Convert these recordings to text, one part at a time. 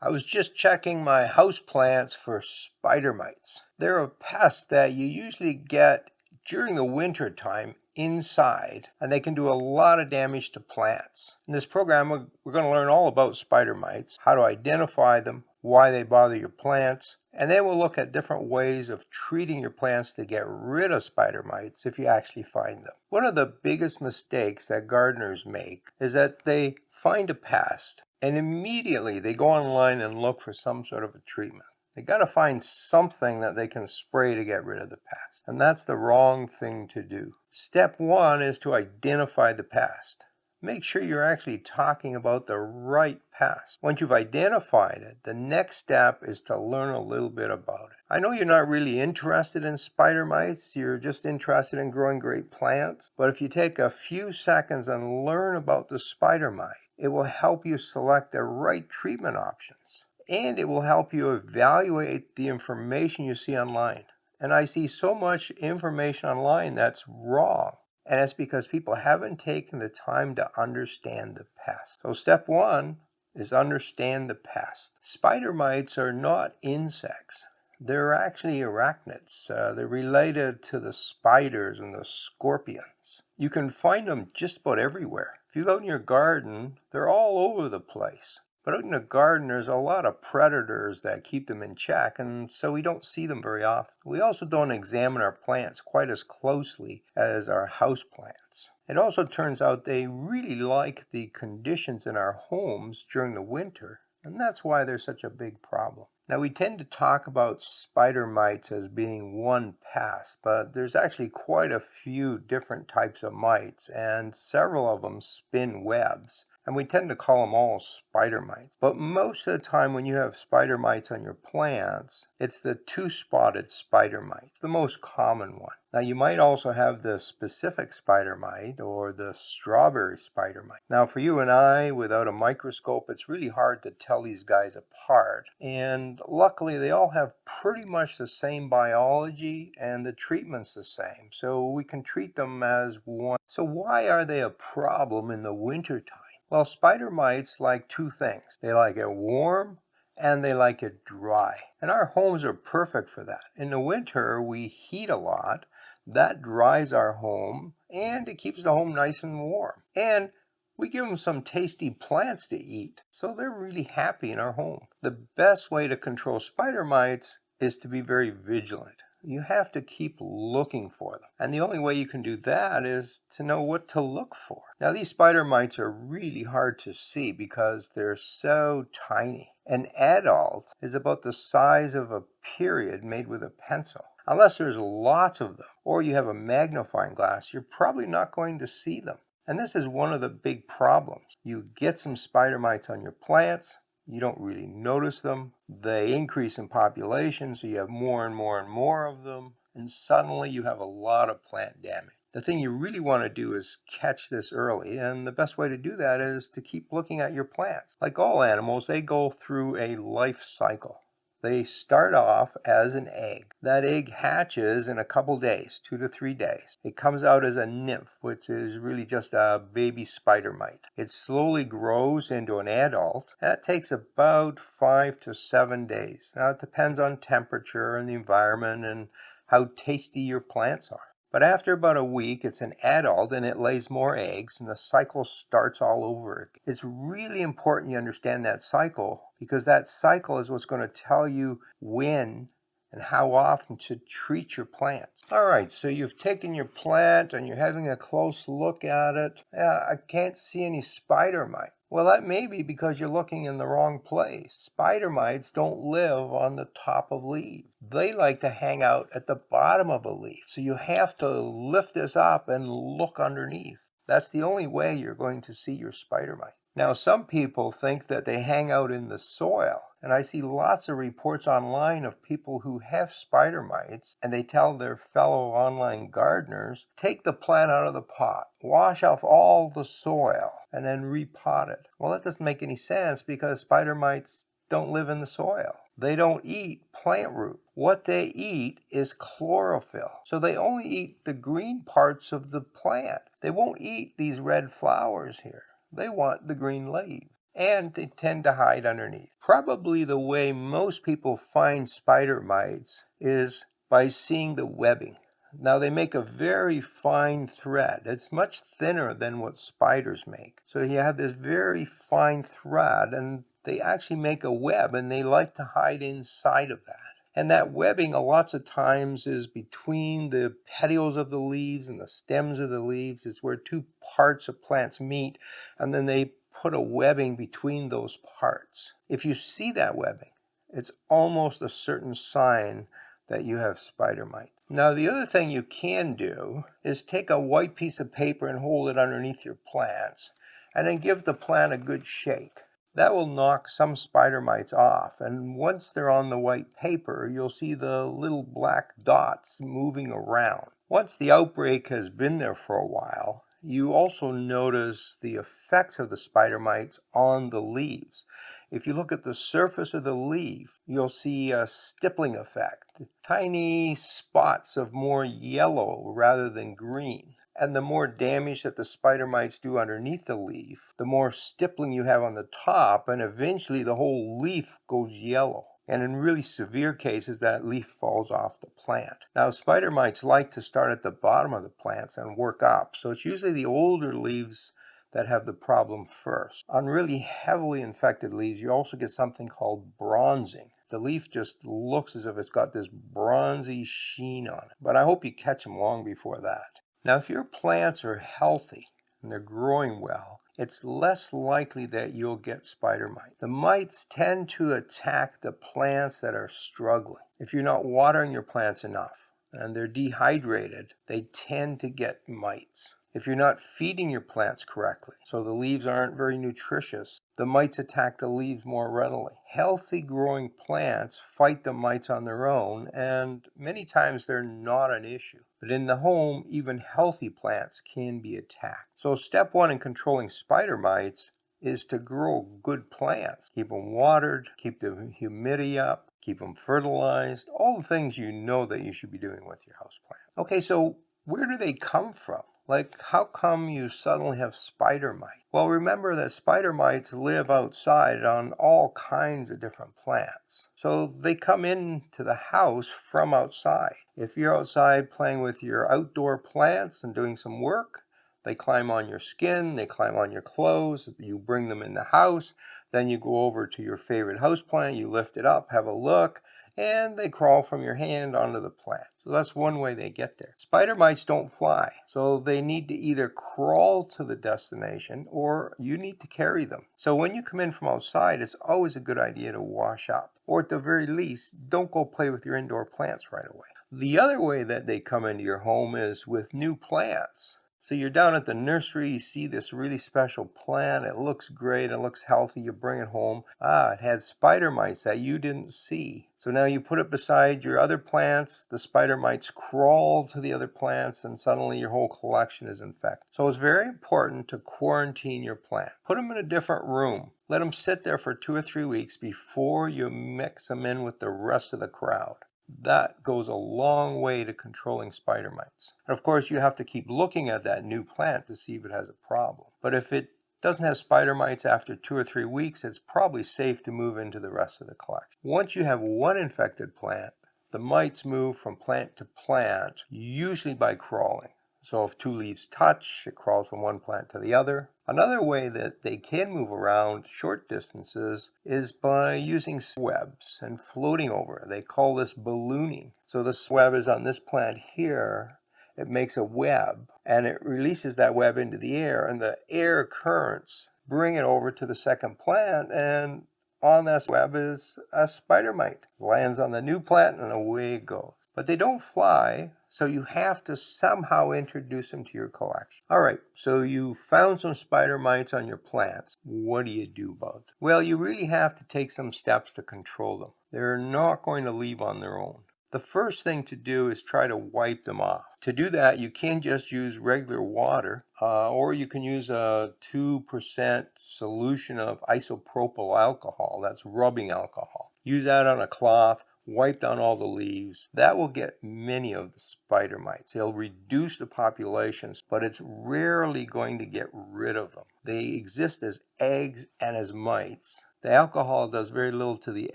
I was just checking my houseplants for spider mites. They're a pest that you usually get during the winter time inside, and they can do a lot of damage to plants. In this program, we're going to learn all about spider mites, how to identify them, why they bother your plants, and then we'll look at different ways of treating your plants to get rid of spider mites if you actually find them. One of the biggest mistakes that gardeners make is that they find a pest and immediately they go online and look for some sort of a treatment. They got to find something that they can spray to get rid of the pest. And that's the wrong thing to do. Step one is to identify the pest. Make sure you're actually talking about the right pest. Once you've identified it, the next step is to learn a little bit about it. I know you're not really interested in spider mites, you're just interested in growing great plants. But if you take a few seconds and learn about the spider mite, it will help you select the right treatment options. And it will help you evaluate the information you see online. And I see so much information online that's wrong. And it's because people haven't taken the time to understand the pest. So step one is understand the pest. Spider mites are not insects. They're actually arachnids. They're related to the spiders and the scorpions. You can find them just about everywhere. If you go in your garden, they're all over the place. But out in the garden, there's a lot of predators that keep them in check, and so we don't see them very often. We also don't examine our plants quite as closely as our house plants. It also turns out they really like the conditions in our homes during the winter, and that's why they're such a big problem. Now, we tend to talk about spider mites as being one pest, but there's actually quite a few different types of mites, and several of them spin webs. And we tend to call them all spider mites. But most of the time when you have spider mites on your plants, it's the two-spotted spider mite. It's the most common one. Now you might also have the specific spider mite or the strawberry spider mite. Now for you and I, without a microscope, it's really hard to tell these guys apart. And luckily they all have pretty much the same biology and the treatment's the same. So we can treat them as one. So why are they a problem in the wintertime? Well, spider mites like two things. They like it warm and they like it dry. And our homes are perfect for that. In the winter, we heat a lot. That dries our home and it keeps the home nice and warm. And we give them some tasty plants to eat, so they're really happy in our home. The best way to control spider mites is to be very vigilant. You have to keep looking for them. And the only way you can do that is to know what to look for. Now, these spider mites are really hard to see because they're so tiny. An adult is about the size of a period made with a pencil. Unless there's lots of them, or you have a magnifying glass, you're probably not going to see them. And this is one of the big problems. You get some spider mites on your plants, you don't really notice them. They increase in population, so you have more and more and more of them, and suddenly you have a lot of plant damage. The thing you really want to do is catch this early, and the best way to do that is to keep looking at your plants. Like all animals, they go through a life cycle. They start off as an egg. That egg hatches in a couple days, 2 to 3 days. It comes out as a nymph, which is really just a baby spider mite. It slowly grows into an adult. That takes about 5 to 7 days. Now, it depends on temperature and the environment and how tasty your plants are. But after about a week, it's an adult and it lays more eggs and the cycle starts all over again. It's really important you understand that cycle because that cycle is what's going to tell you when and how often to treat your plants. All right, so you've taken your plant and you're having a close look at it. I can't see any spider mite. Well, that may be because you're looking in the wrong place. Spider mites don't live on the top of leaves. They like to hang out at the bottom of a leaf. So you have to lift this up and look underneath. That's the only way you're going to see your spider mite. Now, some people think that they hang out in the soil. And I see lots of reports online of people who have spider mites and they tell their fellow online gardeners, take the plant out of the pot, wash off all the soil, and then repot it. Well, that doesn't make any sense because spider mites don't live in the soil. They don't eat plant root. What they eat is chlorophyll. So they only eat the green parts of the plant. They won't eat these red flowers here. They want the green leaves. and they tend to hide underneath. Probably the way most people find spider mites is by seeing the webbing. Now they make a very fine thread. It's much thinner than what spiders make. So you have this very fine thread, and they actually make a web, and they like to hide inside of that. And that webbing, lots of times, is between the petioles of the leaves and the stems of the leaves. It's where two parts of plants meet, and then they put a webbing between those parts. If you see that webbing, it's almost a certain sign that you have spider mites. Now, the other thing you can do is take a white piece of paper and hold it underneath your plants, and then give the plant a good shake. That will knock some spider mites off, and once they're on the white paper, you'll see the little black dots moving around. Once the outbreak has been there for a while, you also notice the effects of the spider mites on the leaves. If you look at the surface of the leaf, you'll see a stippling effect, tiny spots of more yellow rather than green. And the more damage that the spider mites do underneath the leaf, the more stippling you have on the top, and eventually the whole leaf goes yellow. And in really severe cases, that leaf falls off the plant. Now, spider mites like to start at the bottom of the plants and work up, so it's usually the older leaves that have the problem first. On really heavily infected leaves, you also get something called bronzing. The leaf just looks as if it's got this bronzy sheen on it. But I hope you catch them long before that. Now, if your plants are healthy and they're growing well, it's less likely that you'll get spider mites. The mites tend to attack the plants that are struggling. If you're not watering your plants enough and they're dehydrated, they tend to get mites. If you're not feeding your plants correctly, so the leaves aren't very nutritious, the mites attack the leaves more readily. Healthy growing plants fight the mites on their own, and many times they're not an issue. But in the home, even healthy plants can be attacked. So step one in controlling spider mites is to grow good plants. Keep them watered, keep the humidity up, keep them fertilized, all the things you know that you should be doing with your houseplant. Okay, so where do they come from? Like, how come you suddenly have spider mites? Well, remember that spider mites live outside on all kinds of different plants. So they come into the house from outside. If you're outside playing with your outdoor plants and doing some work, they climb on your skin, they climb on your clothes, you bring them in the house, then you go over to your favorite houseplant, you lift it up, have a look, and they crawl from your hand onto the plant. So that's one way they get there. Spider mites don't fly, so they need to either crawl to the destination or you need to carry them. So when you come in from outside, it's always a good idea to wash up. Or at the very least, don't go play with your indoor plants right away. The other way that they come into your home is with new plants. So you're down at the nursery, you see this really special plant, it looks great, it looks healthy, you bring it home. It had spider mites that you didn't see. So now you put it beside your other plants, the spider mites crawl to the other plants, and suddenly your whole collection is infected. So it's very important to quarantine your plant. Put them in a different room. Let them sit there for 2 or 3 weeks before you mix them in with the rest of the crowd. That goes a long way to controlling spider mites. And of course, you have to keep looking at that new plant to see if it has a problem. But if it doesn't have spider mites after 2 or 3 weeks, it's probably safe to move into the rest of the collection. Once you have one infected plant, the mites move from plant to plant, usually by crawling. So if 2 leaves touch, it crawls from one plant to the other. Another way that they can move around short distances is by using webs and floating over. They call this ballooning. So this web is on this plant here. It makes a web and it releases that web into the air, and the air currents bring it over to the second plant, and on this web is a spider mite. It lands on the new plant and away it goes. But they don't fly, so you have to somehow introduce them to your collection. All right, so you found some spider mites on your plants. What do you do about them? Well, you really have to take some steps to control them. They're not going to leave on their own. The first thing to do is try to wipe them off. To do that, you can just use regular water, or you can use a 2% solution of isopropyl alcohol. That's rubbing alcohol. Use that on a cloth, wipe down all the leaves. That will get many of the spider mites. It'll reduce the populations, but it's rarely going to get rid of them. They exist as eggs and as mites. The alcohol does very little to the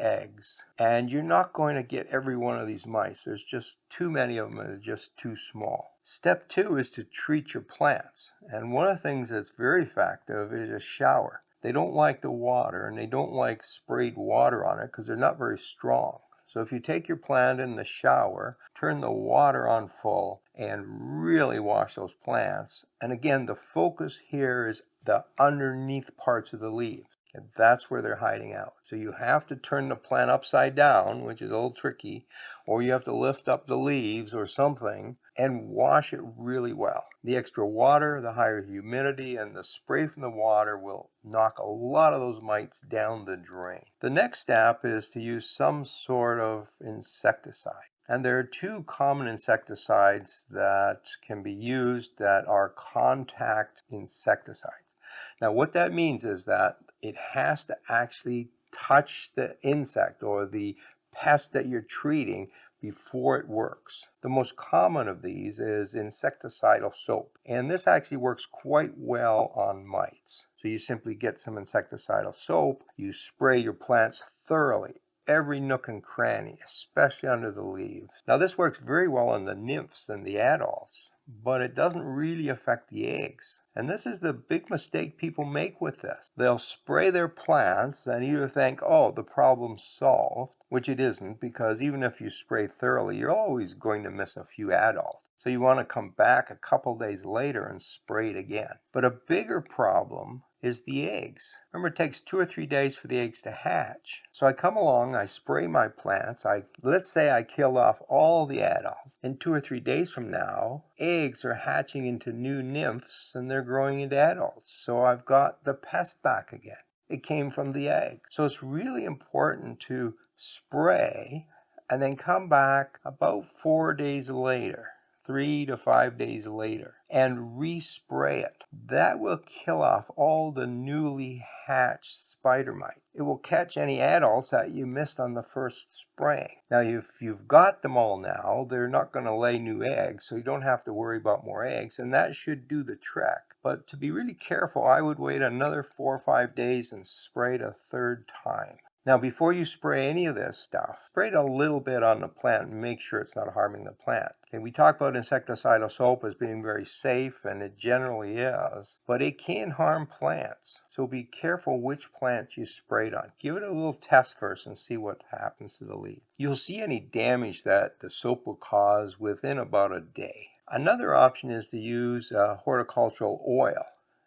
eggs, and you're not going to get every one of these mice. There's just too many of them, and they're just too small. Step 2 is to treat your plants, and one of the things that's very effective is a shower. They don't like the water, and they don't like sprayed water on it because they're not very strong. So if you take your plant in the shower, turn the water on full, and really wash those plants. And again, the focus here is the underneath parts of the leaves. And that's where they're hiding out. So you have to turn the plant upside down, which is a little tricky, or you have to lift up the leaves or something and wash it really well. The extra water, the higher humidity, and the spray from the water will knock a lot of those mites down the drain. The next step is to use some sort of insecticide. And there are 2 common insecticides that can be used that are contact insecticides. Now, what that means is that it has to actually touch the insect or the pest that you're treating before it works. The most common of these is insecticidal soap, and this actually works quite well on mites. So you simply get some insecticidal soap, you spray your plants thoroughly, every nook and cranny, especially under the leaves. Now this works very well on the nymphs and the adults, but it doesn't really affect the eggs. And this is the big mistake people make with this. They'll spray their plants and either think, oh, the problem's solved, which it isn't, because even if you spray thoroughly, you're always going to miss a few adults. So you want to come back a couple days later and spray it again. But a bigger problem is the eggs. Remember, it takes 2 or 3 days for the eggs to hatch. So I come along, I spray my plants, let's say I kill off all the adults. And 2 or 3 days from now, eggs are hatching into new nymphs and they're growing into adults. So I've got the pest back again. It came from the egg. So it's really important to spray and then come back about 4 days later, 3 to 5 days later, and respray it. That will kill off all the newly hatched spider mites. It will catch any adults that you missed on the first spraying. Now, if you've got them all now, they're not going to lay new eggs, so you don't have to worry about more eggs, and that should do the trick. But to be really careful, I would wait another 4 or 5 days and spray it a 3rd time. Now, before you spray any of this stuff, spray it a little bit on the plant and make sure it's not harming the plant. Okay, we talk about insecticidal soap as being very safe, and it generally is, but it can harm plants. So be careful which plant you spray it on. Give it a little test first and see what happens to the leaf. You'll see any damage that the soap will cause within about a day. Another option is to use horticultural oil.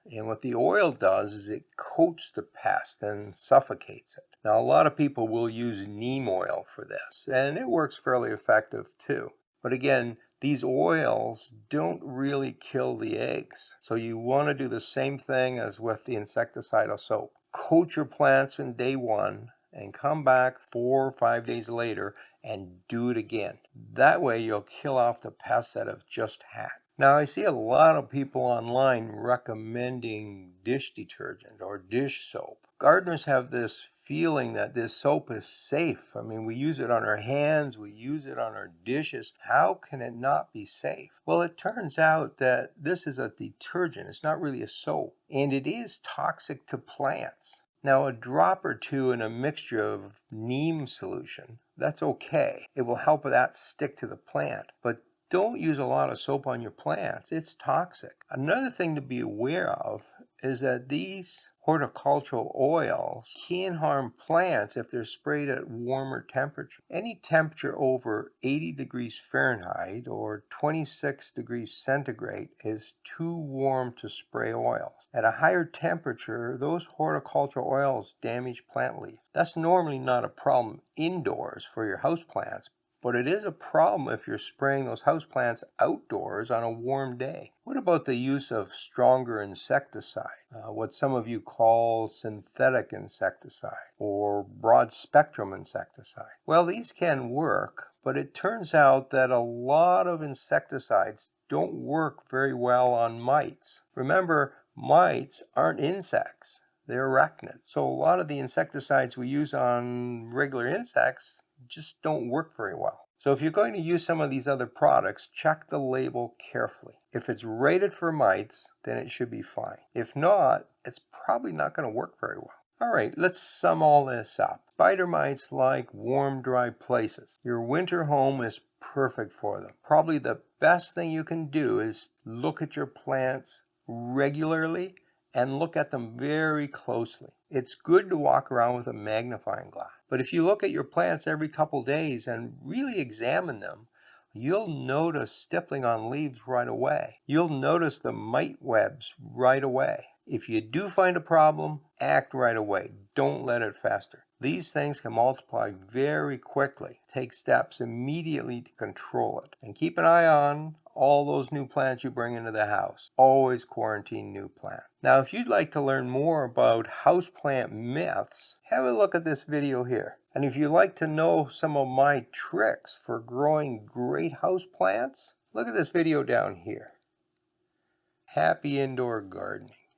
And what the oil does is it coats the pest and suffocates it. Now, a lot of people will use neem oil for this, and it works fairly effective too. But again, these oils don't really kill the eggs. So you want to do the same thing as with the insecticidal soap. Coat your plants in day 1 and come back 4 or 5 days later and do it again. That way you'll kill off the pests that have just hatched. Now, I see a lot of people online recommending dish detergent or dish soap. Gardeners have this feeling that this soap is safe. I mean, we use it on our hands, we use it on our dishes. How can it not be safe? Well, it turns out that this is a detergent. It's not really a soap, and it is toxic to plants. Now, a drop or 2 in a mixture of neem solution, that's okay. It will help that stick to the plant, but don't use a lot of soap on your plants. It's toxic. Another thing to be aware of is that these horticultural oils can harm plants if they're sprayed at warmer temperature. Any temperature over 80 degrees Fahrenheit or 26 degrees centigrade is too warm to spray oils. At a higher temperature, those horticultural oils damage plant leaf. That's normally not a problem indoors for your houseplants, but it is a problem if you're spraying those houseplants outdoors on a warm day. What about the use of stronger insecticide, what some of you call synthetic insecticide or broad spectrum insecticide? Well, these can work, but it turns out that a lot of insecticides don't work very well on mites. Remember, mites aren't insects. They're arachnids. So a lot of the insecticides we use on regular insects just don't work very well. So if you're going to use some of these other products, check the label carefully. If it's rated for mites, then it should be fine. If not, it's probably not going to work very well. All right, let's sum all this up. Spider mites like warm, dry places. Your winter home is perfect for them. Probably the best thing you can do is look at your plants regularly and look at them very closely. It's good to walk around with a magnifying glass. But if you look at your plants every couple days and really examine them, you'll notice stippling on leaves right away. You'll notice the mite webs right away. If you do find a problem, act right away. Don't let it fester. These things can multiply very quickly. Take steps immediately to control it. And keep an eye on all those new plants you bring into the house. Always quarantine new plants. Now, if you'd like to learn more about houseplant myths, have a look at this video here. And if you'd like to know some of my tricks for growing great houseplants, look at this video down here. Happy indoor gardening.